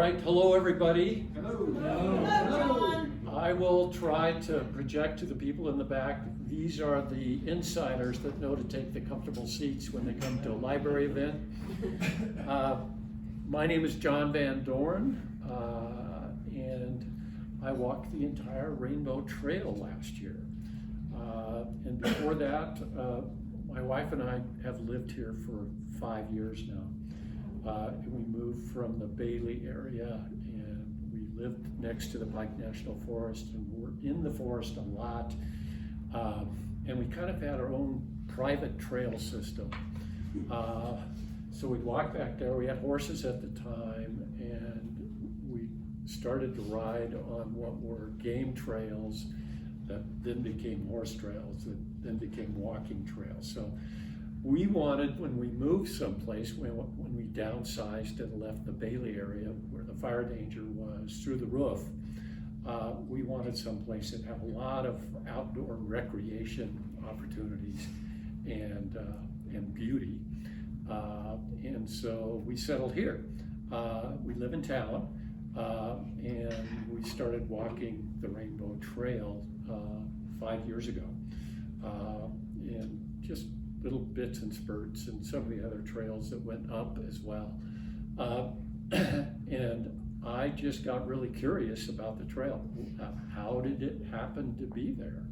right, hello everybody. Hello. John. I will try to project to the people in the back. These are the insiders that know to take the comfortable seats when they come to a library event. My name is John Van Doren, and I walked the entire Rainbow Trail last year. And before that, my wife and I have lived here for 5 years now. And we moved from the Bailey area, and we lived next to the Pike National Forest, and we're in the forest a lot. And we kind of had our own private trail system. So we'd walk back there. We had horses at the time, and we started to ride on what were game trails that then became horse trails, that then became walking trails. So we wanted, when we moved someplace, when we downsized and left the Bailey area where the fire danger was through the roof, we wanted someplace that had a lot of outdoor recreation opportunities and beauty. And so we settled here. We live in town, and we started walking the Rainbow Trail 5 years ago. And just little bits and spurts, and some of the other trails that went up as well. And I just got really curious about the trail. How did it happen to be there?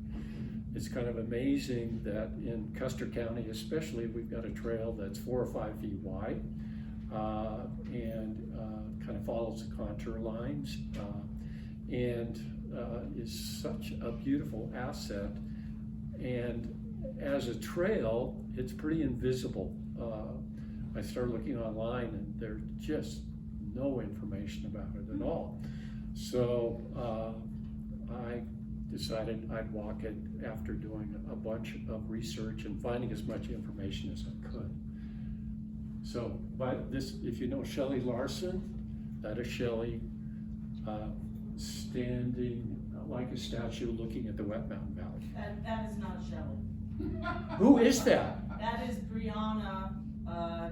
It's kind of amazing that in Custer County especially, we've got a trail that's 4 or 5 feet wide, and kind of follows the contour lines, and is such a beautiful asset. And as a trail, it's pretty invisible. I started looking online, and there's just no information about it at all. So I decided I'd walk it after doing a bunch of research and finding as much information as I could. So, but this, if you know Shelley Larson, that is Shelley standing like a statue looking at the Wet Mountain Valley. That is not Shelley. Who is that? That is Brianna,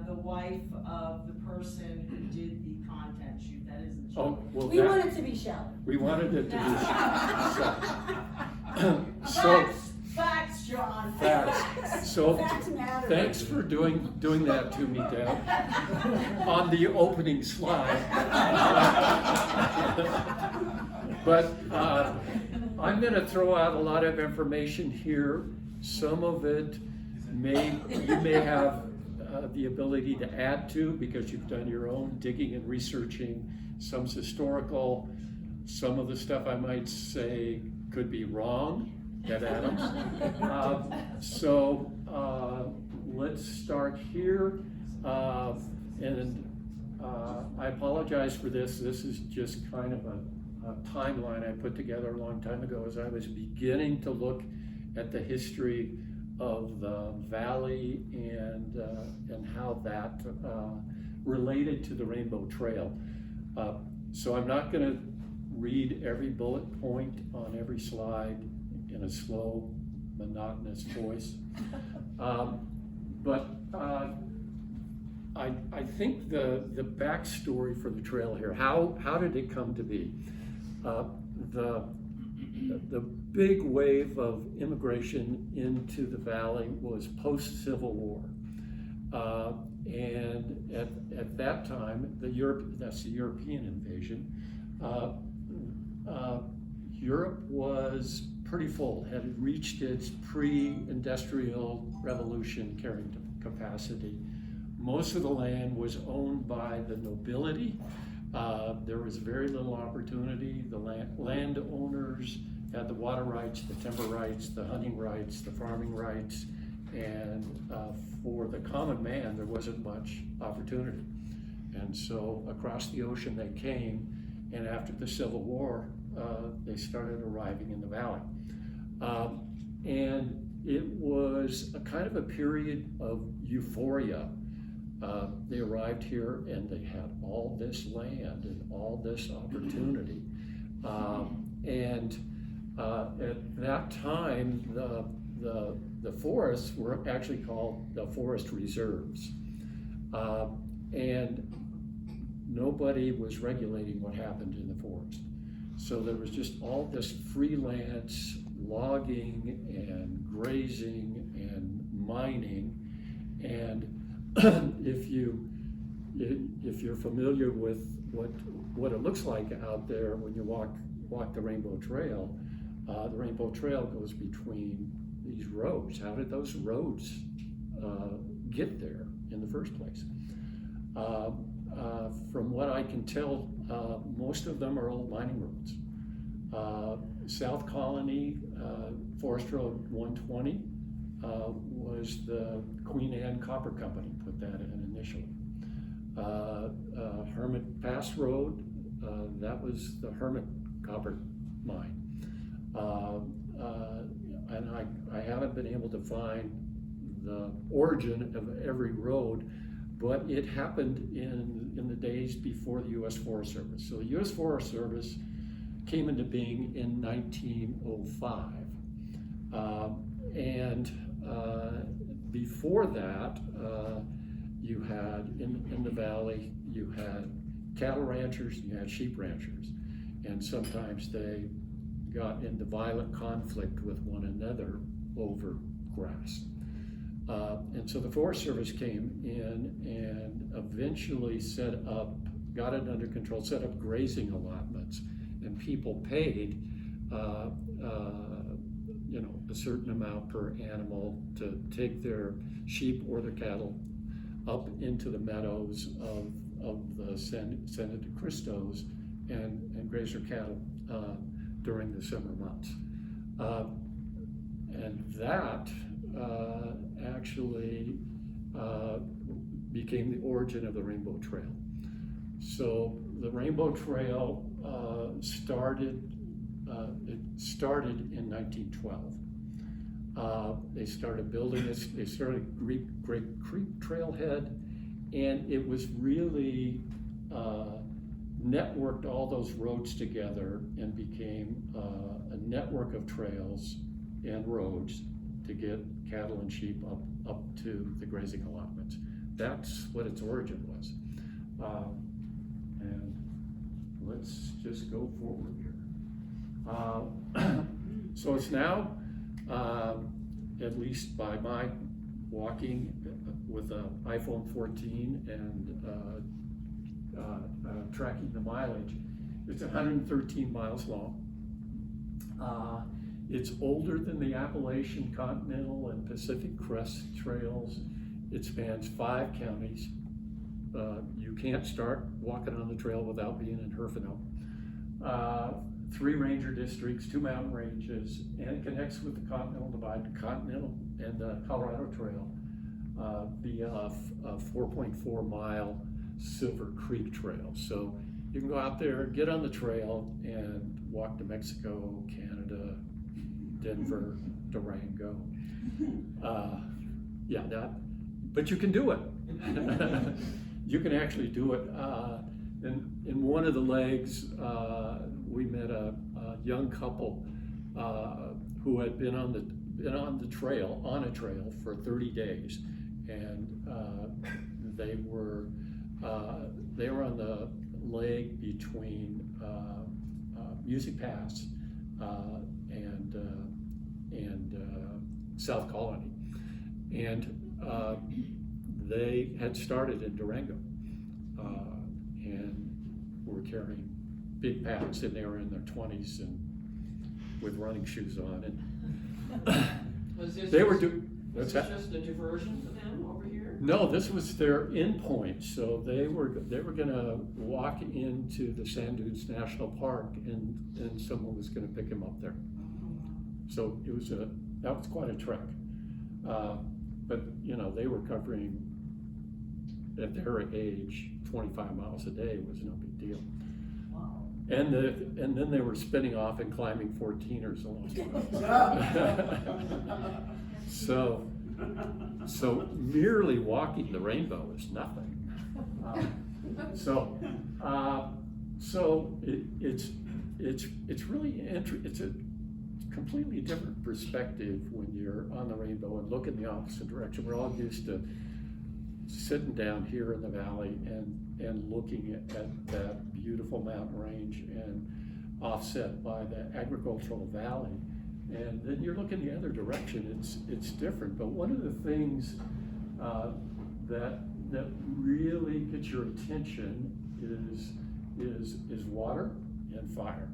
the wife of the person who did the content shoot. That isn't Shelley. Oh, well, We want it to be Shelley. we wanted it to be Shelley. Facts, John. Facts. So Facts matter. thanks for doing that to me, Deb, on the opening slide. But I'm going to throw out a lot of information here. Some of it you may have the ability to add to because you've done your own digging and researching. Some's historical. Some of the stuff I might say could be wrong. Ed Adams. So let's start here. And I apologize for this. This is just kind of a timeline I put together a long time ago as I was beginning to look at the history of the valley and how that related to the Rainbow Trail. So I'm not going to read every bullet point on every slide in a slow, monotonous voice. But I think the backstory for the trail here, how did it come to be? The big wave of immigration into the valley was post-Civil War. And at that time, that's the European invasion, Europe was pretty full, had reached its pre-industrial revolution carrying capacity. Most of the land was owned by the nobility. There was very little opportunity. The landowners had the water rights, the timber rights, the hunting rights, the farming rights, and for the common man, there wasn't much opportunity. And so across the ocean they came, and after the Civil War, they started arriving in the valley. And it was a kind of a period of euphoria. They arrived here and they had all this land and all this opportunity. And at that time, the forests were actually called the forest reserves. And nobody was regulating what happened in the forest. So there was just all this freelance logging and grazing and mining. And if you're familiar with what it looks like out there when you walk the Rainbow Trail goes between these roads. How did those roads get there in the first place? From what I can tell, most of them are old mining roads. South Colony, Forest Road 120, was the Queen Anne Copper Company put that in initially. Hermit Pass Road, that was the Hermit Copper Mine. And I haven't been able to find the origin of every road, but it happened in the days before the U.S. Forest Service. So the U.S. Forest Service came into being in 1905. Before that, you had, in the valley, you had cattle ranchers, you had sheep ranchers, and sometimes they got into violent conflict with one another over grass. And so the Forest Service came in and eventually got it under control, set up grazing allotments, and people paid a certain amount per animal to take their sheep or their cattle up into the meadows of the Senator Christos and graze their cattle during the summer months. And that actually became the origin of the Rainbow Trail. So the Rainbow Trail started in 1912. They started building this, they started Great Creek Trailhead, and it was really networked all those roads together and became a network of trails and roads to get cattle and sheep up to the grazing allotments. That's what its origin was. And let's just go forward here. So it's now, at least by my walking with an iPhone 14 and tracking the mileage, it's 113 miles long. It's older than the Appalachian, Continental, and Pacific Crest trails. It spans 5 counties. You can't start walking on the trail without being in Herfinale. 3 ranger districts, 2 mountain ranges, and it connects with the Continental Divide, the Continental and the Colorado Trail via a 4.4 mile Silver Creek Trail. So you can go out there, get on the trail, and walk to Mexico, Canada, Denver, Durango. But you can do it. You can actually do it. In one of the legs, we met a young couple who had been on a trail for 30 days, and they were on the leg between Music Pass and South Colony, and they had started in Durango, and were carrying big packs, and they were in their 20s and with running shoes on, and Was this What's this that? just a diversion for them over here? No, this was their endpoint. So they were gonna walk into the Sand Dunes National Park, and someone was gonna pick him up there. So that was quite a trek. But they were covering, at their age, 25 miles a day was no big deal. Wow. And then they were spinning off and climbing 14ers along the way. So merely walking the rainbow is nothing. It's really it's a completely different perspective when you're on the rainbow and look in the opposite direction. We're all used to sitting down here in the valley and and looking at that beautiful mountain range and offset by the agricultural valley. And then you're looking the other direction, it's different. But one of the things that really gets your attention is water and fire.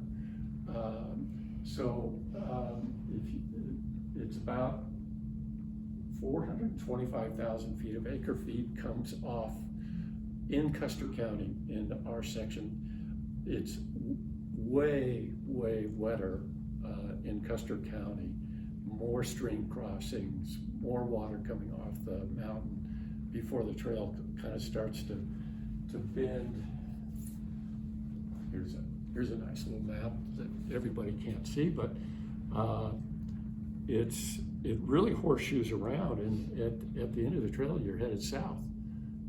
It's about 425,000 feet of acre feet comes off in Custer County in our section. It's way wetter in Custer County, more stream crossings, more water coming off the mountain before the trail kind of starts to bend. Here's a nice little map that everybody can't see, but it really horseshoes around, and at the end of the trail you're headed south,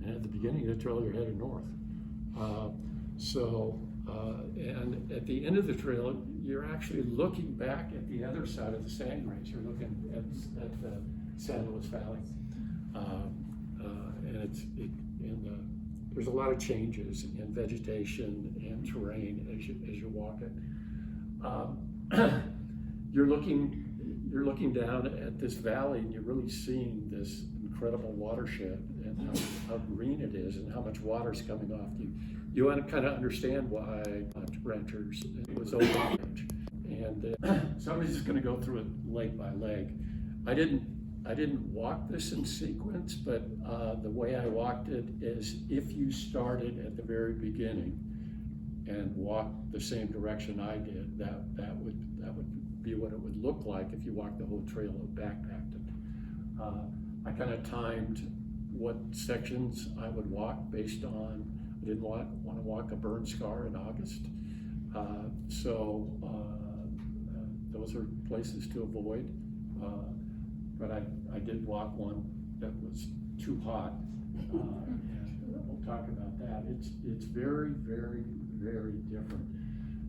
and at the beginning of the trail you're headed north. And at the end of the trail you're actually looking back at the other side of the sand grains. You're looking at the San Luis Valley, and there's a lot of changes in vegetation and terrain as you walk it. You're looking down at this valley, and you're really seeing this incredible watershed and how green it is and how much water's coming off. You want to kind of understand why ranchers was old range. And so I'm just going to go through it leg by leg. I didn't walk this in sequence, but the way I walked it is if you started at the very beginning and walked the same direction I did, that would be what it would look like if you walked the whole trail and backpacked it. I kind of timed what sections I would walk based on, I didn't want to walk a burn scar in August. Those are places to avoid. But I did walk one that was too hot, and we'll talk about that. It's very different.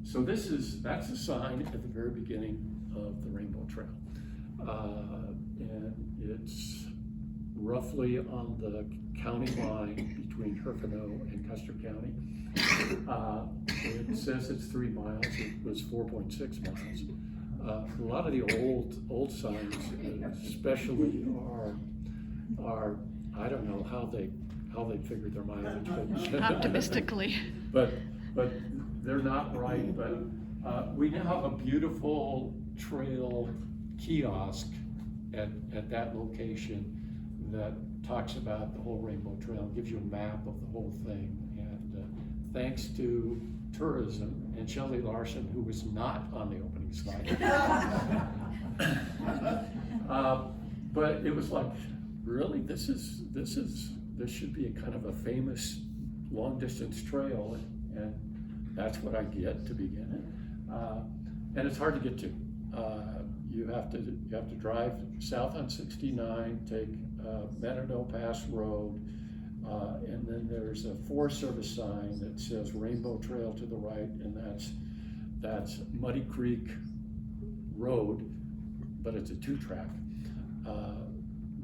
So that's a sign at the very beginning of the Rainbow Trail, and it's roughly on the county line between Herfield and Custer County. It says it's 3 miles. It was 4.6 miles. A lot of the old signs, especially, are I don't know how they figured their mileage, but Optimistically. but they're not right. But we now have a beautiful trail kiosk at that location that talks about the whole Rainbow Trail, gives you a map of the whole thing, and thanks to tourism and Shelley Larson, who was not on the opening slide. But it was like, really, this should be a kind of a famous long distance trail, and that's what I get to begin it. And it's hard to get to. You have to drive south on 69, take Manado Pass Road, and then there's a Forest Service sign that says Rainbow Trail to the right, and that's Muddy Creek Road, but it's a 2-track.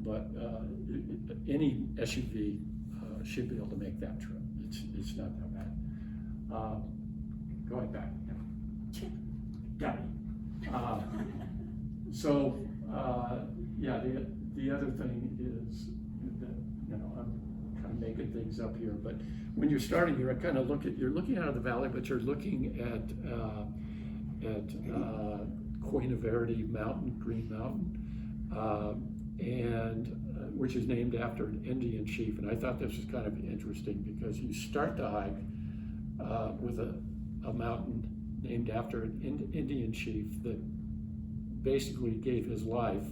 But any SUV should be able to make that trip. It's not that bad. Going back. Got it. Yeah, the other thing is that, I'm kind of making things up here, but when you're starting, you're looking out of the valley, but you're looking at Cuena Verde Mountain, Green Mountain, and which is named after an Indian chief. And I thought this was kind of interesting because you start the hike with a mountain named after an Indian chief that basically gave his life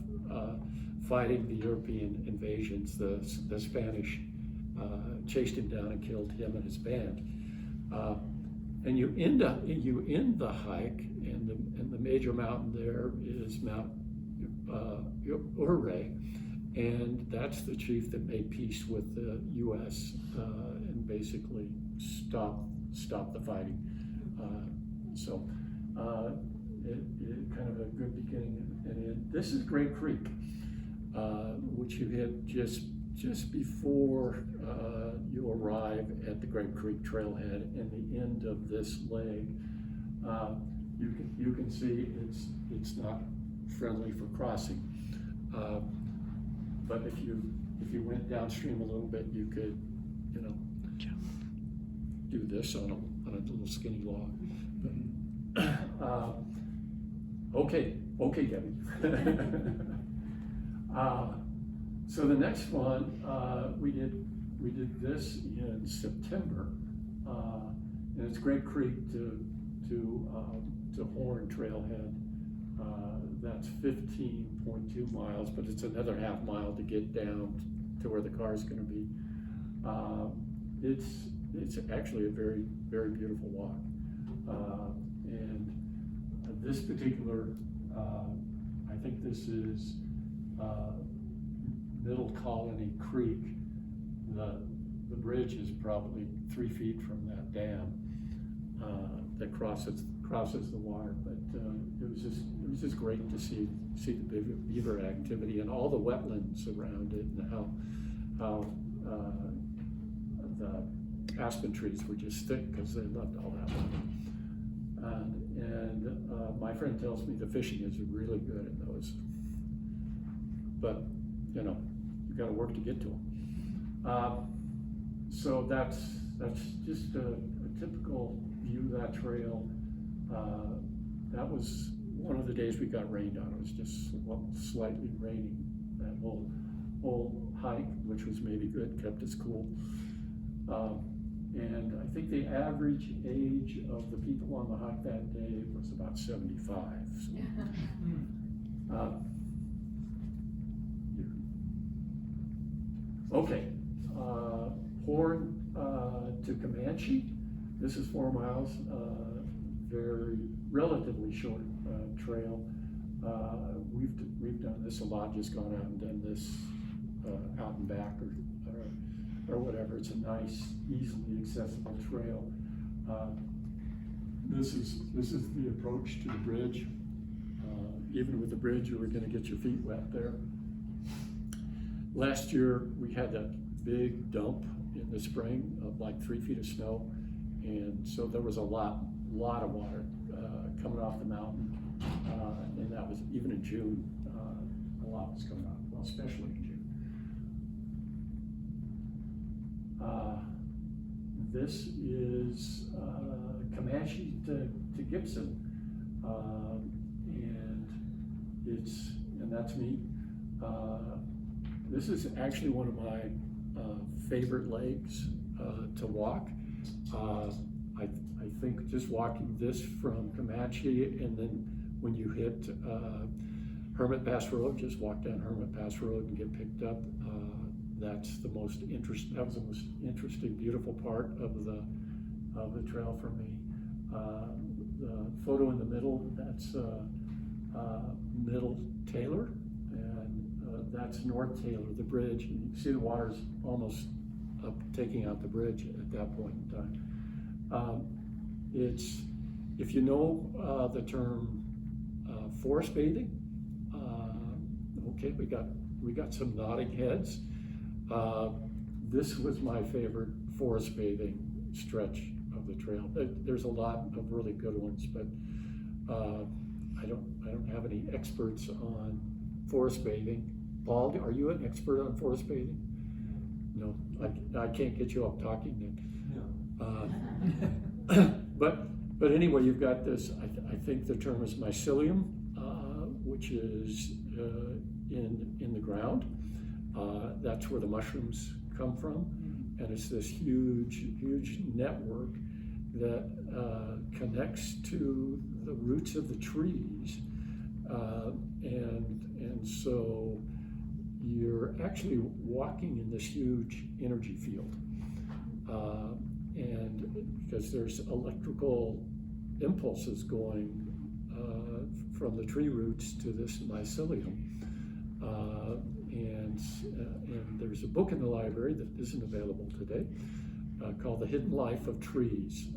fighting the European invasions. The Spanish chased him down and killed him and his band. And you end the hike, and the major mountain there is Mount Ouray, and that's the chief that made peace with the U.S. And basically stopped the fighting. It kind of a good beginning and end. This is Great Creek, which you hit just just before you arrive at the Grape Creek Trailhead and the end of this leg, you can see it's not friendly for crossing. But if you went downstream a little bit, you could, do this on a little skinny log. Okay, Debbie. So the next one, we did this in September, and it's Grape Creek to Horn Trailhead. That's 15.2 miles, but it's another half mile to get down to where the car is going to be. It's actually a very, very beautiful walk, and this particular, I think this is Middle Colony Creek. The bridge is probably 3 feet from that dam that crosses the water. But it was just great to see the beaver activity and all the wetlands around it, and how the aspen trees were just thick because they loved all that water. And my friend tells me the fishing is really good in those, but you got to work to get to them. So that's just a typical view of that trail. That was one of the days we got rained on. It was just slightly raining. That whole hike, which was maybe good, kept us cool. And I think the average age of the people on the hike that day was about 75. So. Okay, Horn to Comanche. This is 4 miles, very relatively short trail. We've done this a lot, just gone out and done this out and back or whatever. It's a nice, easily accessible trail. This is the approach to the bridge. Even with the bridge, you were going to get your feet wet there. Last year, we had that big dump in the spring of like 3 feet of snow, and so there was a lot of water coming off the mountain, and that was even in June. A lot was coming off, well, especially in June. This is Comanche to Gibson, and that's me. This is actually one of my favorite legs to walk. I think just walking this from Comanche, and then when you hit Hermit Pass Road, just walk down Hermit Pass Road and get picked up. That was the most interesting, beautiful part of the trail for me. The photo in the middle, that's Middle Taylor, and that's North Taylor, the bridge. And you can see the water's almost up, taking out the bridge at that point in time. If you know the term forest bathing, okay, we got some nodding heads. This was my favorite forest bathing stretch of the trail. There's a lot of really good ones, but I don't have any experts on forest bathing. Paul, are you an expert on forest bathing? No, I can't get you up talking then. No. But anyway, you've got this. I think the term is mycelium, which is in the ground. That's where the mushrooms come from, and it's this huge network that connects to the roots of the trees, and so you're actually walking in this huge energy field, and because there's electrical impulses going from the tree roots to this mycelium. And there's a book in the library that isn't available today called The Hidden Life of Trees.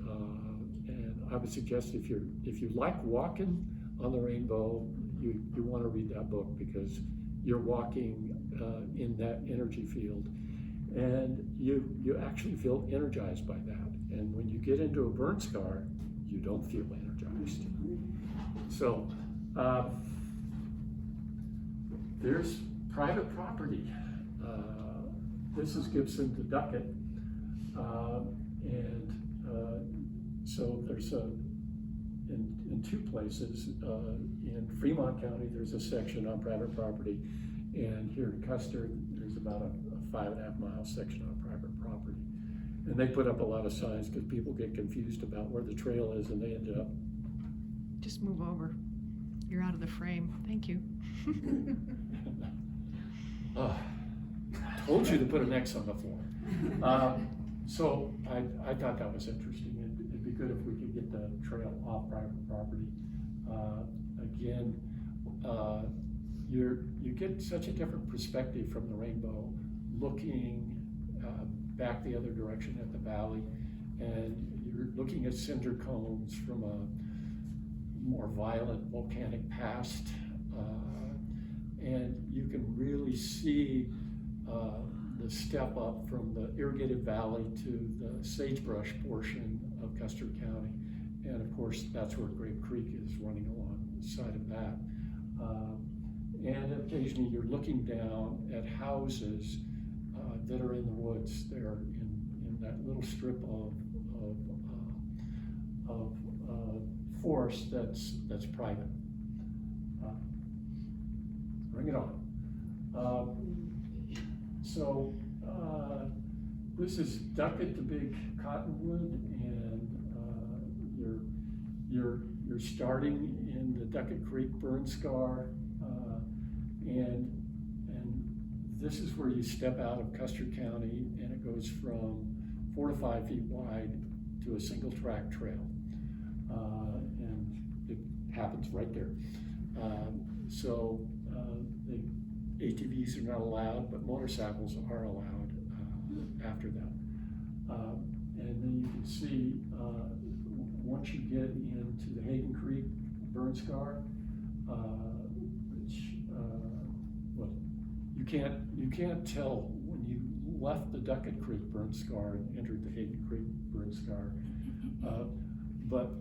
And I would suggest if you like walking on the rainbow, you want to read that book, because you're walking in that energy field. And you actually feel energized by that. And when you get into a burn scar, you don't feel energized. So there's private property. This is Gibson to Duckett. So there's in two places. In Fremont County, there's a section on private property. And here in Custer, there's about a 5.5 mile section on private property. And they put up a lot of signs because people get confused about where the trail is, and they ended up. Just move over. You're out of the frame. Thank you. Told you to put an X on the floor. So I thought that was interesting. It'd be good if we could get the trail off private property. Again, you get such a different perspective from the rainbow, looking back the other direction at the valley, and you're looking at cinder cones from a more violent volcanic past, and you can really see the step up from the irrigated valley to the sagebrush portion of Custer County, and of course that's where Grape Creek is running along the side of that. And occasionally you're looking down at houses that are in the woods there in that little strip of forest that's private. Bring it on. So this is Duckett, the big cottonwood, and you're starting in the Duckett Creek burn scar, and this is where you step out of Custer County, and it goes from 4 to 5 feet wide to a single track trail, and it happens right there. So the ATVs are not allowed, but motorcycles are allowed after that. And then you can see once you get into the Hayden Creek burn scar, which well, you can't tell when you left the Duckett Creek burn scar and entered the Hayden Creek burn scar, but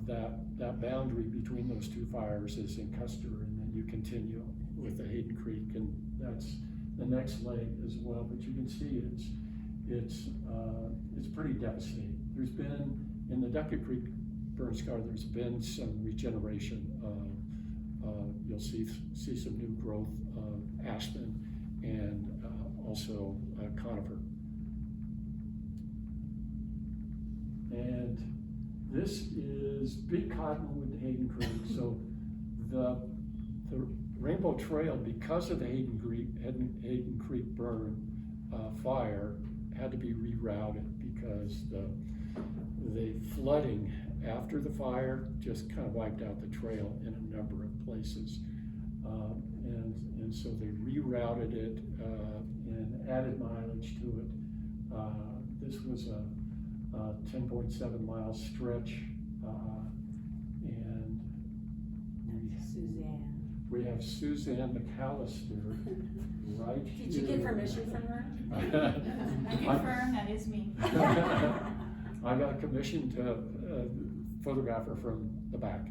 that boundary between those two fires is in Custer, and then you continue with the Hayden Creek, and that's the next leg as well. But you can see it's pretty devastating. There's been in the Duckett Creek burn scar, there's been some regeneration. You'll see some new growth of aspen and also conifer. And this is big cottonwood Hayden Creek. So the Rainbow Trail, because of the Hayden Creek burn fire, had to be rerouted because the flooding after the fire just kind of wiped out the trail in a number of places. And so they rerouted it and added mileage to it. This was a 10.7 mile stretch, and we have Suzanne McAllister right here. Did you get permission from her? I confirm that is me. I got a commission to photograph her from the back.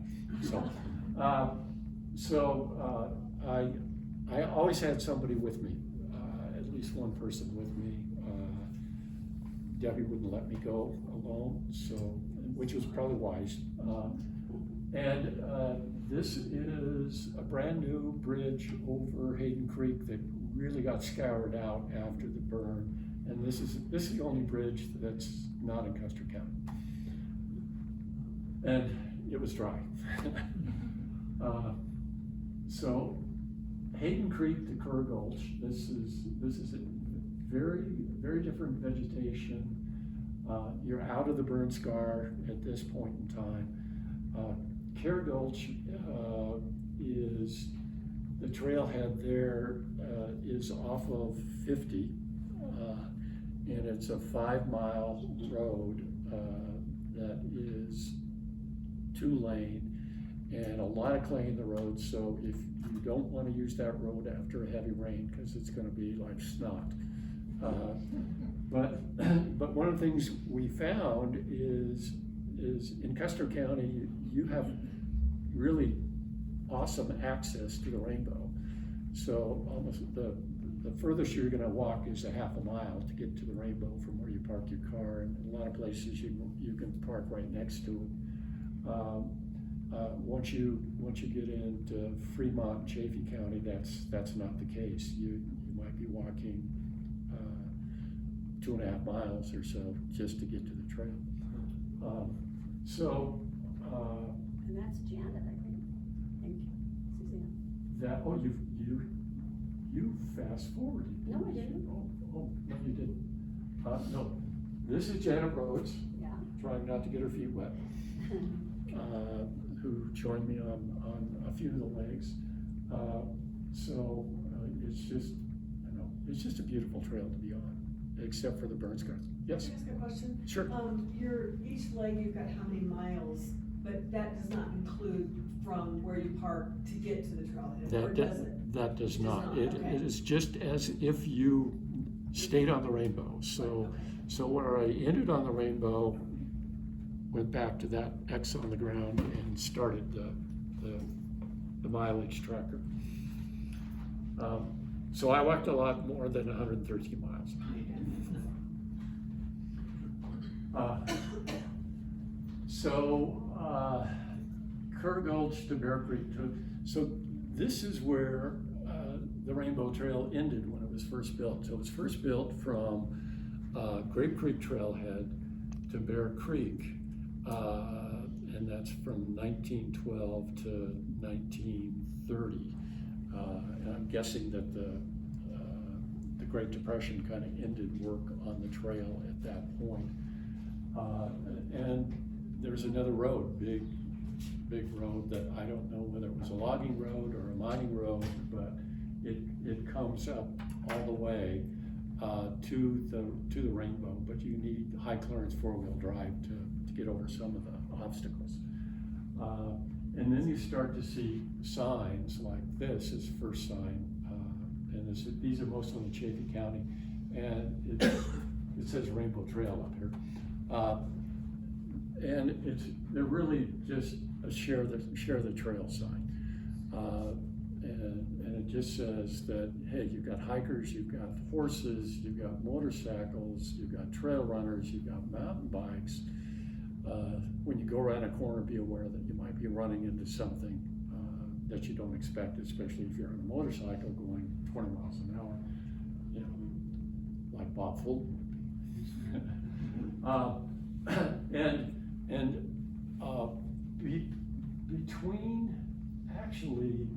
So, I always had somebody with me, at least one person with me. Debbie wouldn't let me go alone, so, which was probably wise. This is a brand new bridge over Hayden Creek that really got scoured out after the burn. And this is the only bridge that's not in Custer County. And it was dry. So Hayden Creek to Kerr Gulch, this is a very, very different vegetation. You're out of the burn scar at this point in time. Kerr Gulch is, the trailhead there is off of 50, and it's a 5-mile road that is 2-lane, and a lot of clay in the road, so if you don't want to use that road after a heavy rain, because it's going to be like snot. But one of the things we found is in Custer County, you have really awesome access to the rainbow. So almost the furthest you're going to walk is a half a mile to get to the rainbow from where you park your car, and a lot of places you can park right next to it. Once you get into Fremont and Chaffee County, that's not the case. You might be walking 2.5 miles or so just to get to the trail. And that's Janet, I think. Thank you, Suzanne. You fast forwarded. No, I didn't. Oh, no, you didn't. No, this is Janet Rhodes, Yeah. trying not to get her feet wet, who joined me on a few of the legs. It's just a beautiful trail to be on, except for the burn scars. Yes? Can I ask a question? Sure. Each leg you've got how many miles, but that does not include from where you park to get to the trailhead, or does it? That does not. Okay. It is just as if you stayed on the rainbow. So where I ended on the rainbow, went back to that X on the ground and started the mileage tracker. So I walked a lot more than 113 miles. Kerr Gulch to Bear Creek. So this is where the Rainbow Trail ended when it was first built. So it was first built from Grape Creek Trailhead to Bear Creek, and that's from 1912 to 1930. And I'm guessing that the Great Depression kind of ended work on the trail at that point. And there's another road, big road that I don't know whether it was a logging road or a mining road, but it comes up all the way to the rainbow, but you need high clearance 4-wheel drive to get over some of the obstacles. And then you start to see signs like this is first sign, and these are mostly in Chaffee County, and it says Rainbow Trail up here. And they're really just a share the trail sign. And it just says that, hey, you've got hikers, you've got horses, you've got motorcycles, you've got trail runners, you've got mountain bikes. When you go around a corner, be aware that you might be running into something that you don't expect, especially if you're on a motorcycle going 20 miles an hour, like Bob Fulton. Between actually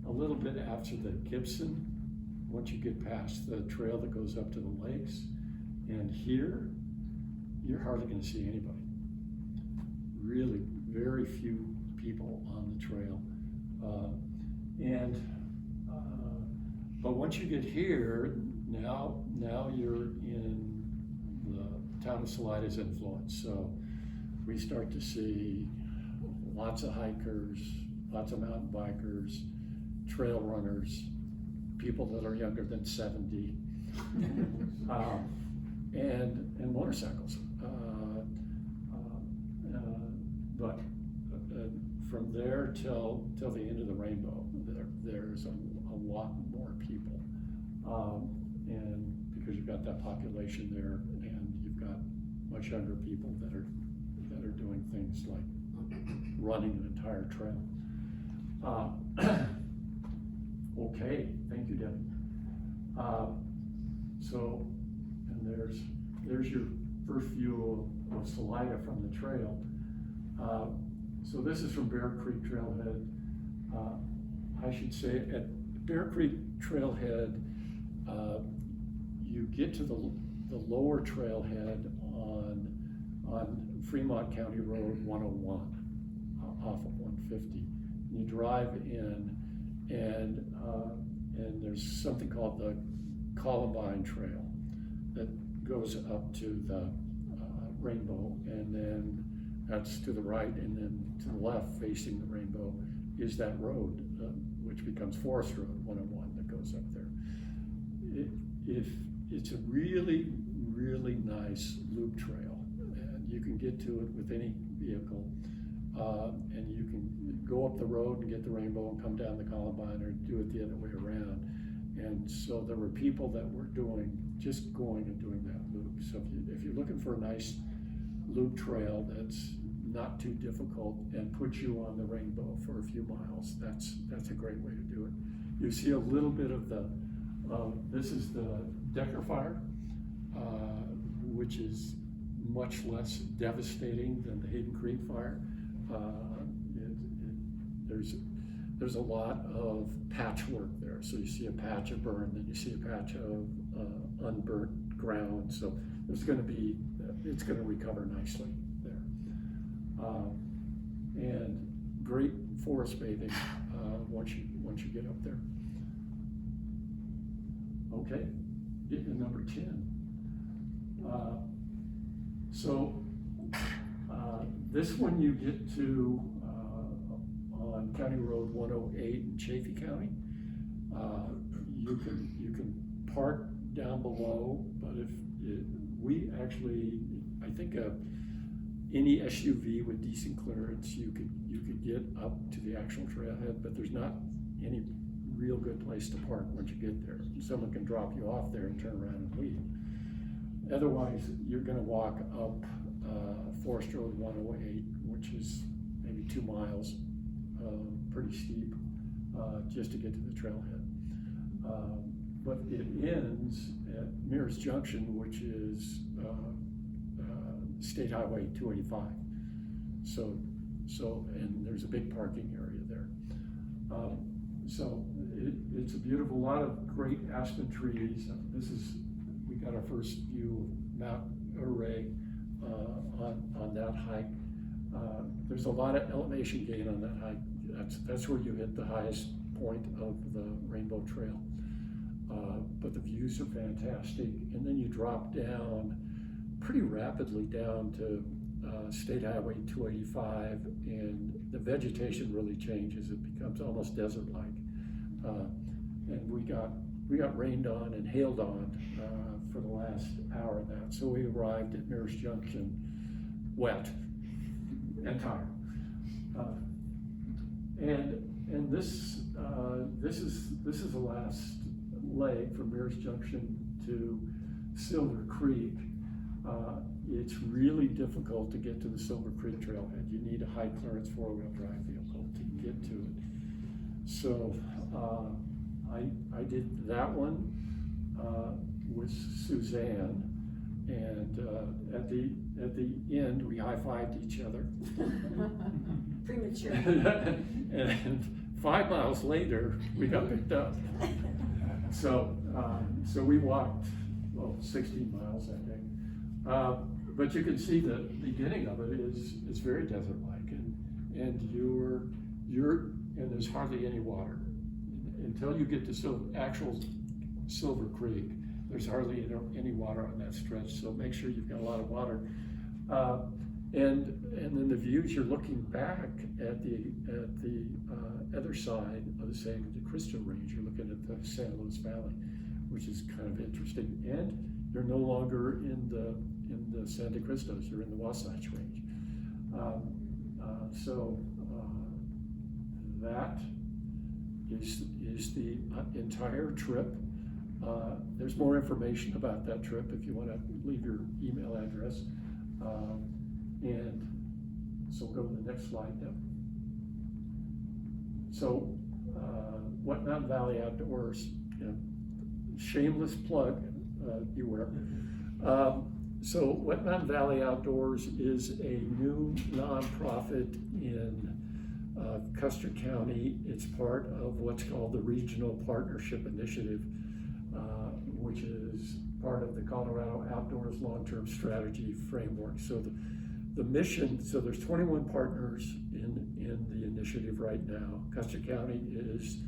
a little bit after the Gibson, once you get past the trail that goes up to the lakes, and here, you're hardly going to see anybody. Really, very few people on the trail. But once you get here, now you're in the town of Salida's influence. So we start to see lots of hikers, lots of mountain bikers, trail runners, people that are younger than 70, and motorcycles. But from there till the end of the rainbow, there's a lot more people, and because you've got that population there, and you've got much younger people that are doing things like running an entire trail. Okay, thank you, Debbie. And there's your first view of Salida from the trail. So this is from Bear Creek Trailhead. I should say at Bear Creek Trailhead, you get to the lower trailhead on Fremont County Road 101 off of 150. You drive in, and there's something called the Columbine Trail that goes up to the Rainbow, and then that's to the right, and then to the left facing the rainbow is that road, which becomes Forest Road 101 that goes up there. It's a really, really nice loop trail, and you can get to it with any vehicle, and you can go up the road and get the rainbow and come down the Columbine, or do it the other way around. And so there were people that were just going and doing that loop. So if you're looking for a nice loop trail that's not too difficult and puts you on the rainbow for a few miles, that's a great way to do it. You see a little bit of this is the Decker Fire, which is much less devastating than the Hayden Creek Fire. There's a lot of patchwork there. So you see a patch of burn, then you see a patch of unburnt ground. So it's going to recover nicely there. And great forest bathing once you get up there. Okay, number 10. This one you get to on County Road 108 in Chaffee County. You can park down below, but I think any SUV with decent clearance, you could get up to the actual trailhead, but there's not any real good place to park once you get there. Someone can drop you off there and turn around and leave. Otherwise, you're going to walk up Forest Road 108, which is maybe 2 miles, pretty steep, just to get to the trailhead. But it ends at Mears Junction, which is State Highway 285. And there's a big parking area there. It's a beautiful, lot of great aspen trees. We got our first view of Mount Array on that hike. There's a lot of elevation gain on that hike. That's where you hit the highest point of the Rainbow Trail. But the views are fantastic. And then you drop down pretty rapidly down to State Highway 285, and the vegetation really changes. It becomes almost desert-like. And we got rained on and hailed on for the last hour of that. So we arrived at Mears Junction wet and tired. And this is the last leg from Mears Junction to Silver Creek. It's really difficult to get to the Silver Creek trailhead. You need a high clearance 4-wheel drive vehicle to get to it. So I did that one with Suzanne, and at the end we high-fived each other. Premature. And 5 miles later we got picked up. So we walked 16 miles that day. But you can see the beginning of it is very desert-like, and there's hardly any water until you get to actual Silver Creek. There's hardly any water on that stretch, so make sure you've got a lot of water. And then the views, you're looking back at the other side of the Santa Cristo Range. You're looking at the San Luis Valley, which is kind of interesting. And you're no longer in the Santa Cristos, you're in the Wasatch Range. That is the entire trip. There's more information about that trip if you want to leave your email address. And so we'll go to the next slide now. So, Wet Mountain Valley Outdoors, shameless plug, beware. So Wet Mountain Valley Outdoors is a new nonprofit in Custer County. It's part of what's called the Regional Partnership Initiative, which is part of the Colorado Outdoors Long-Term Strategy Framework. So the mission, so there's 21 partners in the initiative right now. Custer County is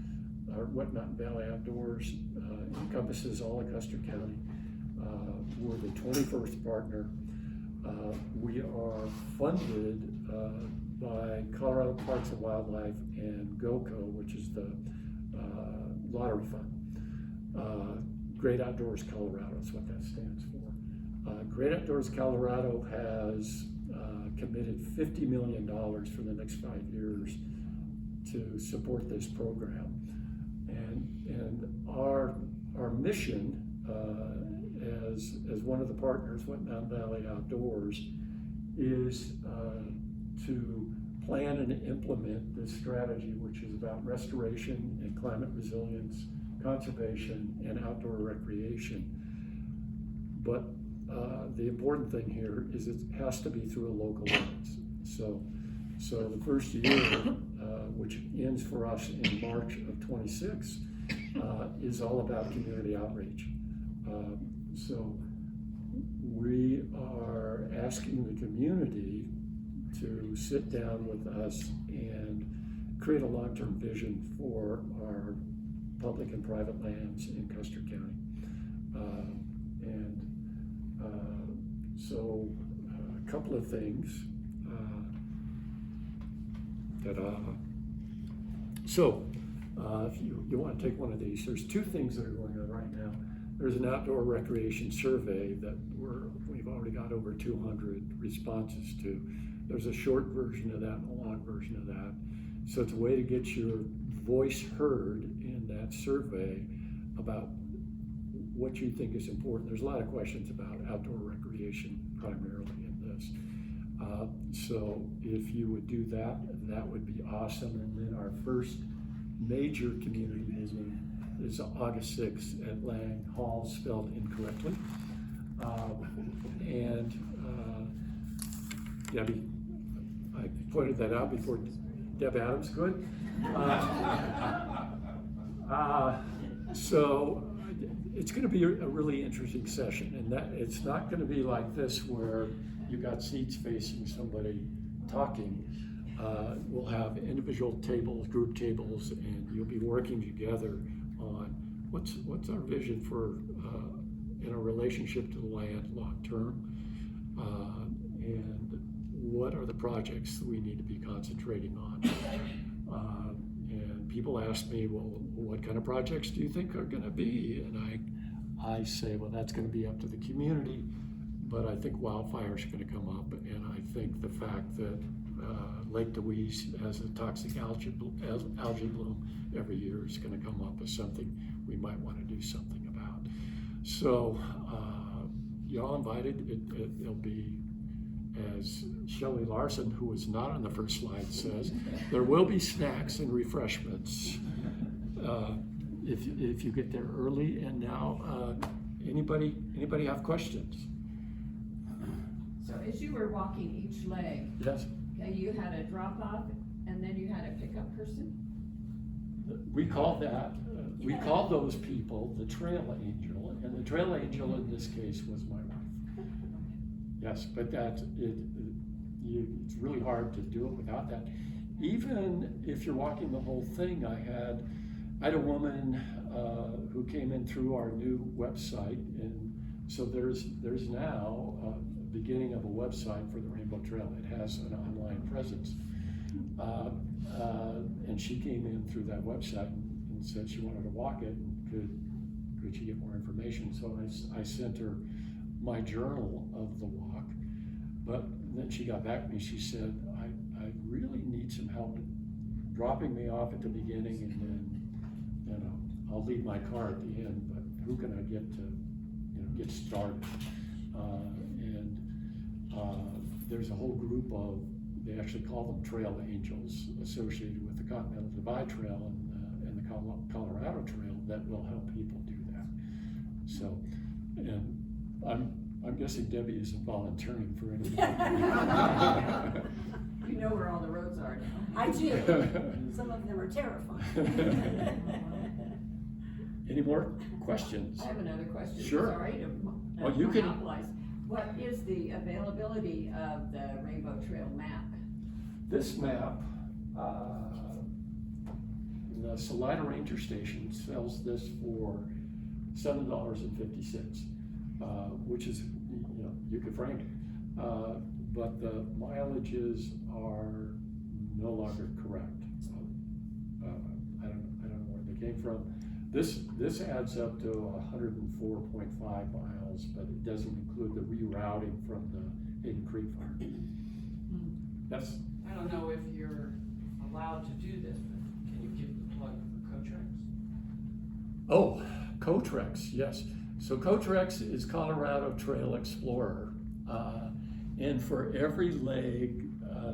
our Wet Mountain Valley Outdoors, encompasses all of Custer County. We're the 21st partner. We are funded by Colorado Parks and Wildlife and GOCO, which is the lottery fund. Great Outdoors Colorado is what that stands for. Great Outdoors Colorado has committed $50 million for the next 5 years to support this program. And our mission as one of the partners with Mountain Valley Outdoors is to plan and implement this strategy, which is about restoration and climate resilience, conservation, and outdoor recreation. But the important thing here is it has to be through a local lens. So the first year, which ends for us in March of 26, is all about community outreach. So we are asking the community to sit down with us and create a long-term vision for our public and private lands in Custer County. So a couple of things if you want to take one of these, there's two things that are going on right now. There's an outdoor recreation survey that we've already got over 200 responses to. There's a short version of that and a long version of that. So it's a way to get your voice heard in that survey about what you think is important. There's a lot of questions about outdoor recreation primarily in this. So if you would do that, that would be awesome. And then our first major community meeting is August 6th at Lang Hall, spelled incorrectly. Debbie, I pointed that out before Deb Adams could. So it's going to be a really interesting session, and that it's not going to be like this where you got seats facing somebody talking. We'll have individual tables, group tables, and you'll be working together on what's our vision for in a relationship to the land long term, and what are the projects that we need to be concentrating on. And people ask me, well, what kind of projects do you think are going to be? And I say, well, that's going to be up to the community, but I think wildfires are going to come up, and I think the fact that Lake Deweese has a toxic algae bloom every year is going to come up as something we might want to do something about. So y'all invited. It'll be, as Shelley Larson, who was not on the first slide, says, there will be snacks and refreshments if you get there early. And now, anybody have questions? So as you were walking each leg, Yes. You had a drop off and then you had a pickup person? We call those people the trail angel, and the trail angel in this case was my wife. Yes, but it's really hard to do it without that. Even if you're walking the whole thing, I had a woman who came in through our new website, and so there's now a beginning of a website for the Rainbow Trail. It has an online presence, and she came in through that website and said she wanted to walk it, and could she get more information? So I sent her my journal of the walk, but then she got back to me. She said, I really need some help dropping me off at the beginning, and then I'll leave my car at the end, but who can I get to get started? There's a whole group of, they actually call them trail angels, associated with the Continental Divide Trail and the Colorado Trail, that will help people do that. So, and I'm guessing Debbie isn't volunteering for anything. You know where all the roads are now. I do. Some of them are terrifying. Any more questions? I have another question. Sure. Sorry to Well, you can. monopolize. What is the availability of the Rainbow Trail map? This map, the Salina Ranger Station sells this for $7.50, which is, you could frame it. but the mileages are no longer correct. I don't know where they came from. This adds up to 104.5 miles, but it doesn't include the rerouting from the Hayden Creek Farm. That's, I don't know if you're allowed to do this, but can you give the plug for Cotrex? oh, Cotrex, yes. So Cotrex is Colorado Trail Explorer. And for every leg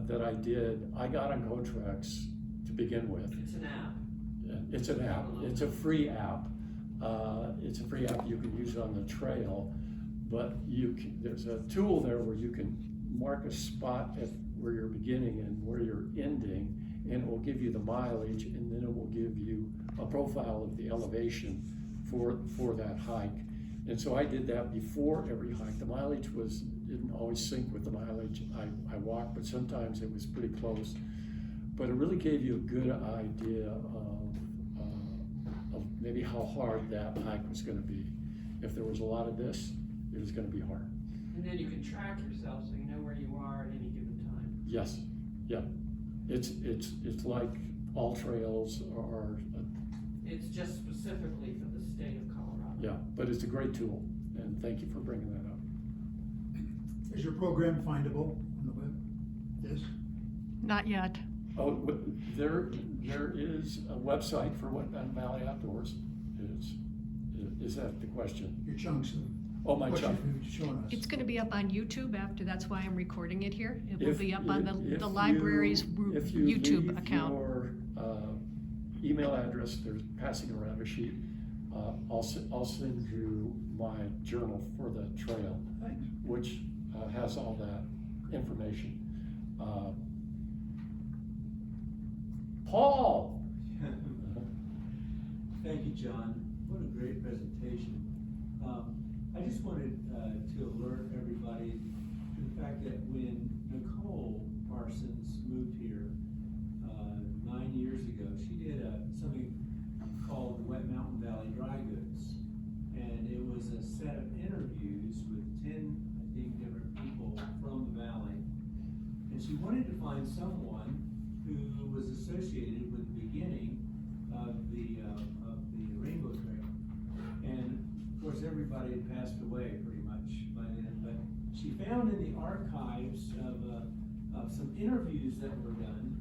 that I did, I got on Cotrex to begin with. It's an app. It's an app. It's a free app. It's a free app you can use on the trail, but there's a tool there where you can mark a spot at where you're beginning and where you're ending, and it will give you the mileage, and then it will give you a profile of the elevation for that hike. And so I did that before every hike. The mileage didn't always sync with the mileage I walked, but sometimes it was pretty close. But it really gave you a good idea of maybe how hard that hike was gonna be. If there was a lot of this, it was gonna be hard. And then you can track yourself so you know where you are at any given time. Yes, yeah. It's like all trails are, It's just specifically for the state of Colorado. yeah, but it's a great tool, and thank you for bringing that up. Is your program findable on the web? Yes? Not yet. Oh, there is a website for Wet Mountain Valley Outdoors. Is that the question? Your chunks of Oh, my what chunk. you've shown us. It's gonna be up on YouTube after, that's why I'm recording it here. It will If be up on if the library's if you YouTube leave account. your email address, they're passing around a sheet. I'll send you my journal for the trail, Thanks. which has all that information. Paul. Thank you, John. What a great presentation. I just wanted to alert everybody to the fact that when Nicole Parsons moved here 9 years ago, she did something called the Wet Mountain Valley Dry Goods. And it was a set of interviews with 10, I think, different people from the valley. And she wanted to find someone who was associated with the beginning of the Rainbow Trail. And of course, everybody had passed away pretty much by then, but she found in the archives of some interviews that were done,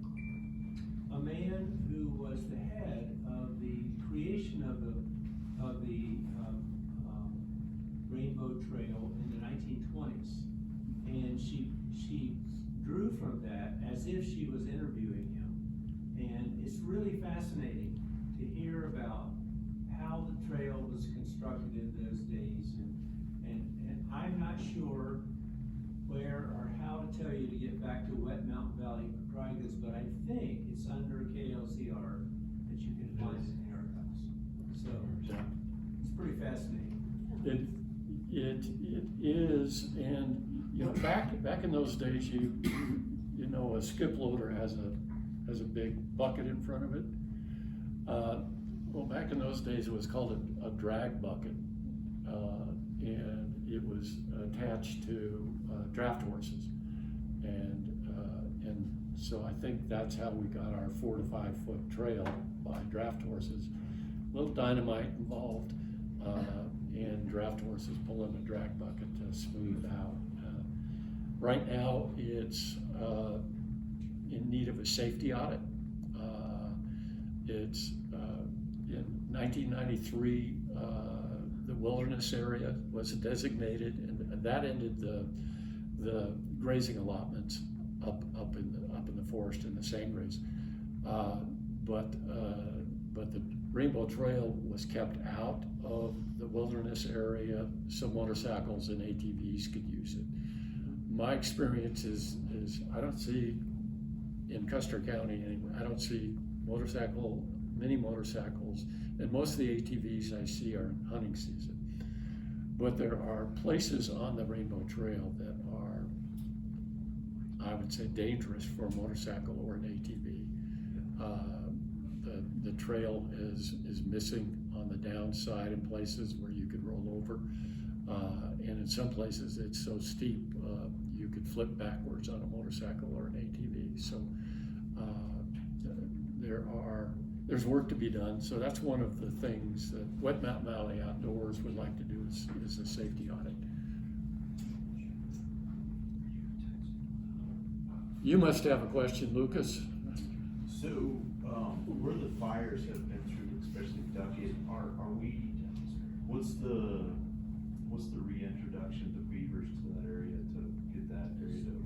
a man who was the head of the creation of the Rainbow Trail in the 1920s. And she drew from that as if she was interviewing him. And it's really fascinating to hear about how the trail was constructed in those days. And I'm not sure where or how to tell you to get back to Wet Mountain Valley Dry Goods, but I think it's under KLCR that you can find it in the archives. So it's pretty fascinating. It is, and you know, back in those days, you know, a skip loader has a big bucket in front of it. Well, back in those days, it was called a drag bucket, and it was attached to draft horses, and so I think that's how we got our 4 to 5 foot trail by draft horses. A little dynamite involved, and draft horses pulling a drag bucket to smooth out. Right now, it's in need of a safety audit. It's in 1993, the wilderness area was designated, and that ended the grazing allotments up in the forest in the sandgraves. But the Rainbow Trail was kept out of the wilderness area so motorcycles and ATVs could use it. My experience is I don't see in Custer County anywhere, I don't see many motorcycles, and most of the ATVs I see are in hunting season. But there are places on the Rainbow Trail that are, I would say, dangerous for a motorcycle or an ATV. The trail is missing on the downside in places where you could roll over, and in some places it's so steep you could flip backwards on a motorcycle or an ATV. So there's work to be done. So that's one of the things that Wet Mountain Valley Outdoors would like to do is a safety audit. You must have a question, Lucas. So, where the fires have been through, especially Duckett, what's the reintroduction of beavers to that area to get that area to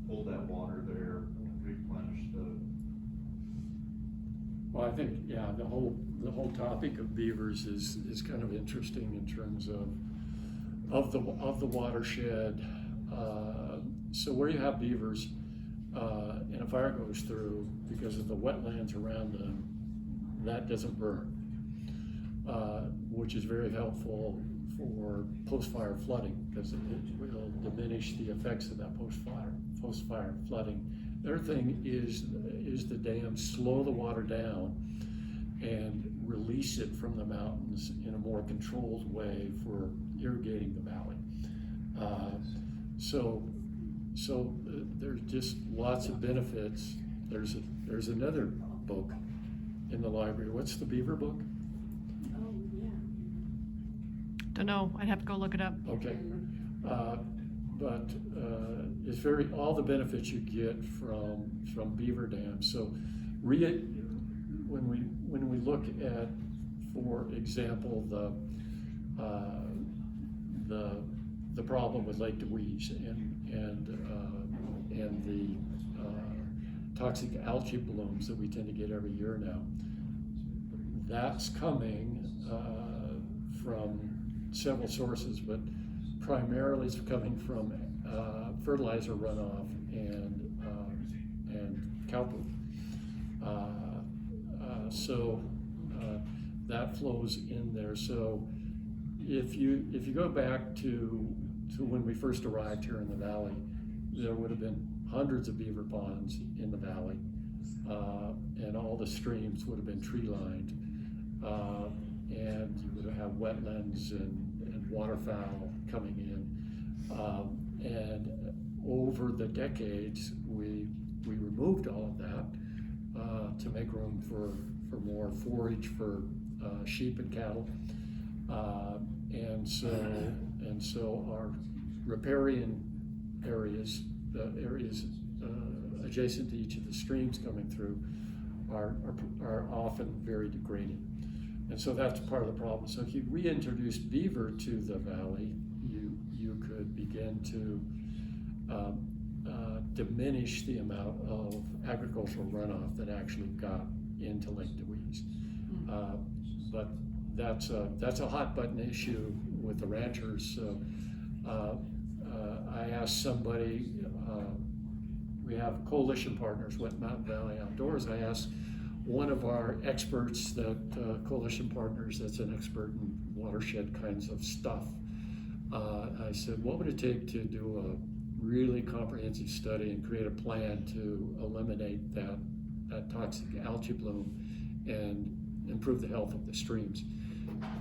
hold that water there, replenish the? Well, I think, yeah, the whole topic of beavers is kind of interesting in terms of the watershed. So where you have beavers, and a fire goes through, because of the wetlands around them, that doesn't burn, which is very helpful for post-fire flooding, because it will diminish the effects of that post-fire flooding. The other thing is the dams slow the water down and release it from the mountains in a more controlled way for irrigating the valley. So there's just lots of benefits. There's another book in the library. What's the beaver book? Oh, yeah. Don't know, I'd have to go look it up. Okay. But it's all the benefits you get from beaver dams. So when we look at, for example, the problem with Lake Deweese and the toxic algae blooms that we tend to get every year now, that's coming from several sources, but primarily it's coming from fertilizer runoff and cow poop. So that flows in there. So if you go back to when we first arrived here in the valley, there would have been hundreds of beaver ponds in the valley, and all the streams would have been tree lined, and you would have wetlands and waterfowl coming in, and over the decades we removed all of that to make room for more forage for sheep and cattle, and so our riparian areas, the areas adjacent to each of the streams coming through, are often very degraded. And so that's part of the problem. So if you reintroduce beaver to the valley, you could begin to diminish the amount of agricultural runoff that actually got into Lake Deweese. But that's a hot button issue with the ranchers. So I asked somebody, we have coalition partners, Wet Mountain Valley Outdoors. I asked one of our experts, that coalition partners that's an expert in watershed kinds of stuff. I said, what would it take to do a really comprehensive study and create a plan to eliminate that toxic algae bloom and improve the health of the streams?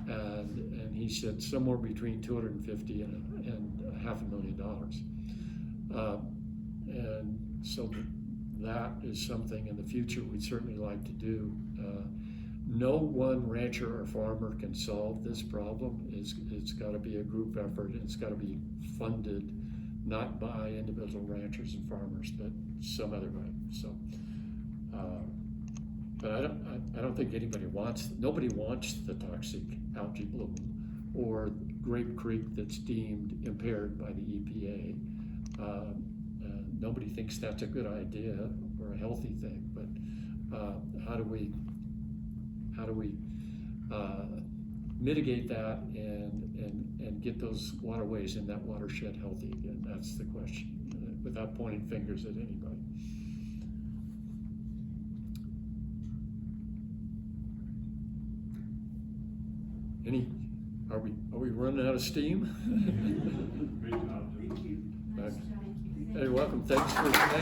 And he said somewhere between $250,000 and $500,000. And so that is something in the future we'd certainly like to do. No one rancher or farmer can solve this problem. It's got to be a group effort, and it's got to be funded not by individual ranchers and farmers, but some other way. So, but I don't think nobody wants the toxic algae bloom or Grape Creek that's deemed impaired by the EPA. Nobody thinks that's a good idea or a healthy thing, but how do we mitigate that and get those waterways in that watershed healthy again? That's the question, without pointing fingers at anybody. Are we running out of steam? Great job. Thank you. Hey, welcome. Thanks for coming.